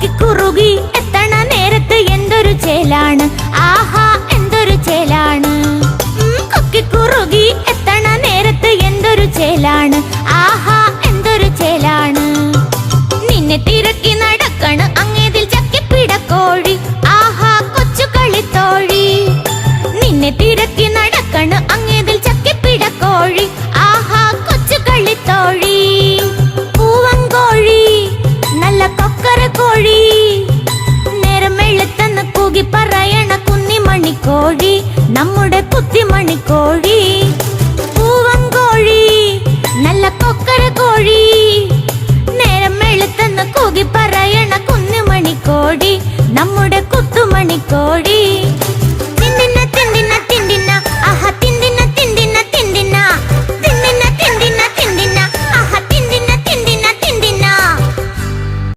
കൊക്കിക്കുറുകി എത്തണ നേരത്ത് എന്തൊരു ചേലാണ്, ആഹാ എന്തൊരു ചേലാണ്. കൊക്കിക്കുറുകി എത്തണ നേരത്ത് എന്തൊരു ചേലാണ്, ആഹാ എന്തൊരു ചേലാണ്. നിന്നെ തിരക്ക്